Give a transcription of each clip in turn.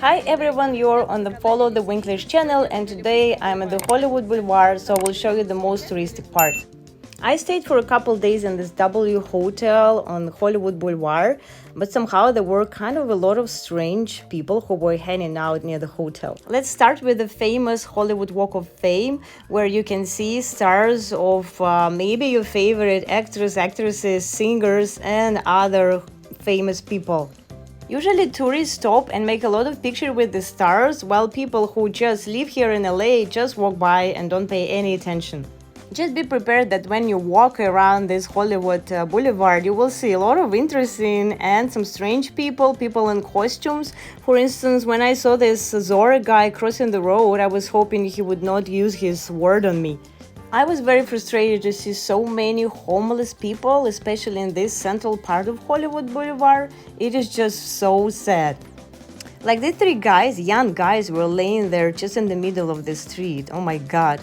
Hi everyone, you're on the Follow the Winklers channel, and today I'm at the Hollywood Boulevard, so I will show you the most touristic part. I stayed for a couple days in this W hotel on Hollywood Boulevard, but somehow there were kind of a lot of strange people who were hanging out near the hotel. Let's start with the famous Hollywood Walk of Fame, where you can see stars of maybe your favorite actors, actresses, singers, and other famous people. Usually tourists stop and make a lot of pictures with the stars, while people who just live here in LA just walk by and don't pay any attention. Just be prepared that when you walk around this Hollywood Boulevard, you will see a lot of interesting and some strange people in costumes. For instance, when I saw this Zora guy crossing the road, I was hoping he would not use his word on me. I was very frustrated to see so many homeless people, especially in this central part of Hollywood Boulevard. It is just so sad. Like these three guys, young guys, were laying there just in the middle of the street. Oh my god.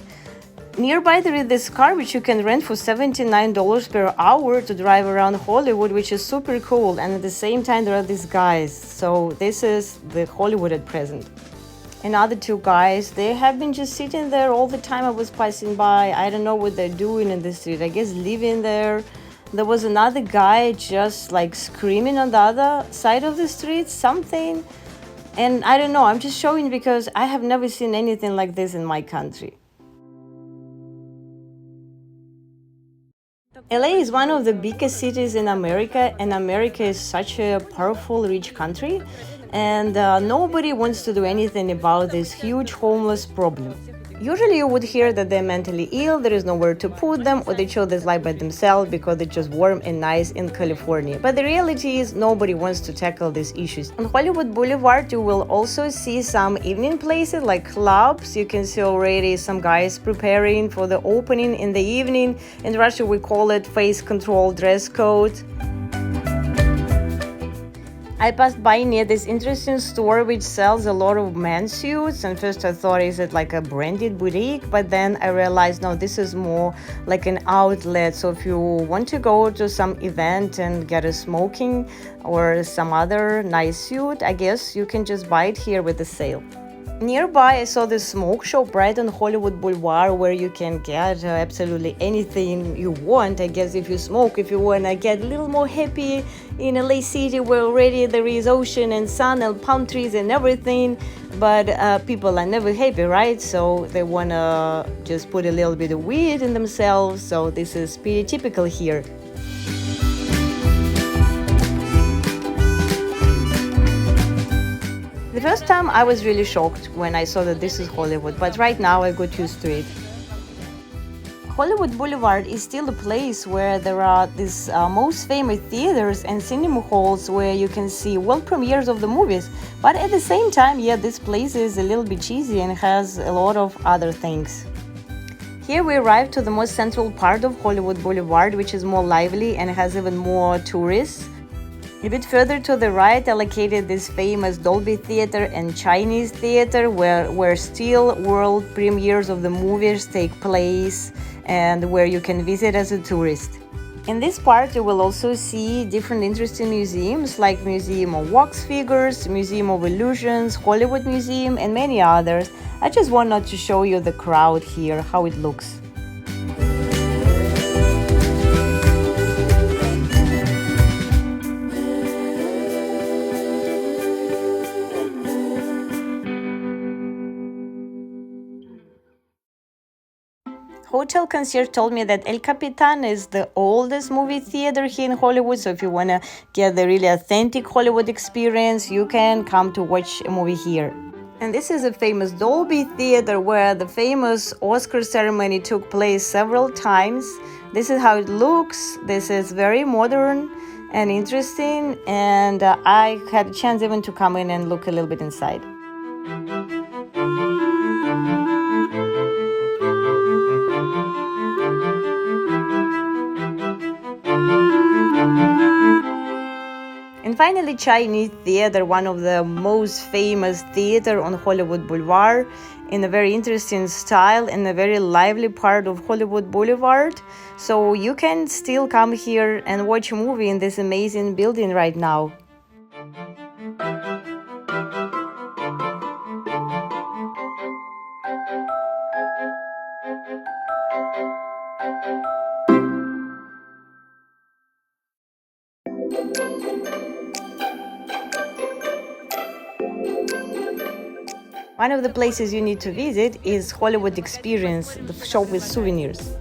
Nearby there is this car which you can rent for $79 per hour to drive around Hollywood, which is super cool. And at the same time there are these guys. So this is the Hollywood at present. Another two guys, they have been just sitting there all the time I was passing by. I don't know what they're doing in the street. I guess living there. There was another guy just like screaming on the other side of the street, something. And I don't know, I'm just showing because I have never seen anything like this in my country. LA is one of the biggest cities in America, and America is such a powerful, rich country, and nobody wants to do anything about this huge homeless problem. Usually you would hear that they're mentally ill, there is nowhere to put them, or they chose this life by themselves because it's just warm and nice in California. But the reality is nobody wants to tackle these issues. On Hollywood Boulevard you will also see some evening places like clubs. You can see already some guys preparing for the opening in the evening. In Russia we call it face control dress code. I passed by near this interesting store which sells a lot of men's suits, and first I thought, is it like a branded boutique? But then I realized, no, this is more like an outlet. So if you want to go to some event and get a smoking or some other nice suit, I guess you can just buy it here with the sale. Nearby, I saw this smoke shop right on Hollywood Boulevard where you can get absolutely anything you want. I guess if you smoke, if you want to get a little more happy in LA City where already there is ocean and sun and palm trees and everything, but people are never happy, right? So they want to just put a little bit of weed in themselves. So this is pretty typical here. The first time I was really shocked when I saw that this is Hollywood, but right now I got used to it. Hollywood Boulevard is still a place where there are these most famous theaters and cinema halls where you can see world premieres of the movies. But at the same time, yeah, this place is a little bit cheesy and has a lot of other things. Here we arrived to the most central part of Hollywood Boulevard, which is more lively and has even more tourists. A bit further to the right, I located this famous Dolby Theatre and Chinese Theatre where still world premieres of the movies take place and where you can visit as a tourist. In this part you will also see different interesting museums like Museum of Wax Figures, Museum of Illusions, Hollywood Museum and many others. I just wanted to show you the crowd here, how it looks. Hotel concierge told me that El Capitan is the oldest movie theater here in Hollywood, so if you want to get the really authentic Hollywood experience, you can come to watch a movie here. And this is a famous Dolby Theater where the famous Oscar ceremony took place several times. This is how it looks. This is very modern and interesting, and I had a chance even to come in and look a little bit inside. And finally, Chinese Theatre, one of the most famous theater on Hollywood Boulevard, in a very interesting style, in a very lively part of Hollywood Boulevard. So you can still come here and watch a movie in this amazing building right now. One of the places you need to visit is Hollywood Experience, the shop with souvenirs.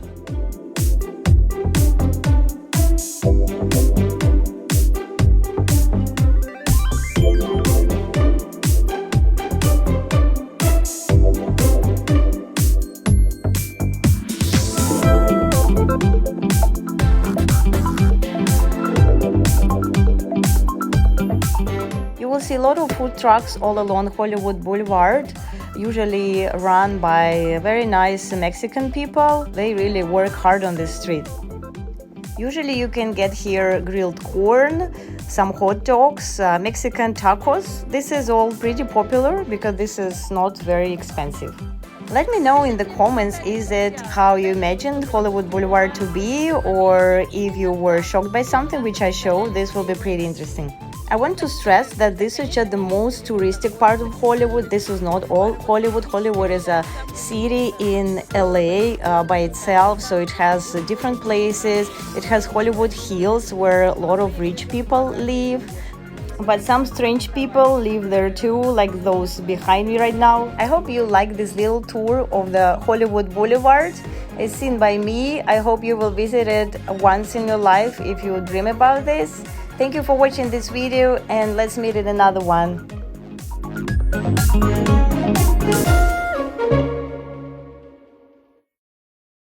You will see a lot of food trucks all along Hollywood Boulevard, usually run by very nice Mexican people. They really work hard on this street. Usually you can get here grilled corn, some hot dogs, Mexican tacos. This is all pretty popular because this is not very expensive. Let me know in the comments, is it how you imagined Hollywood Boulevard to be, or if you were shocked by something which I showed. This will be pretty interesting. I want to stress that this is just the most touristic part of Hollywood. This is not all Hollywood. Hollywood is a city in LA by itself, so it has different places. It has Hollywood Hills where a lot of rich people live. But some strange people live there too, like those behind me right now. I hope you like this little tour of the Hollywood Boulevard. It's seen by me. I hope you will visit it once in your life if you dream about this. Thank you for watching this video, and let's meet in another one.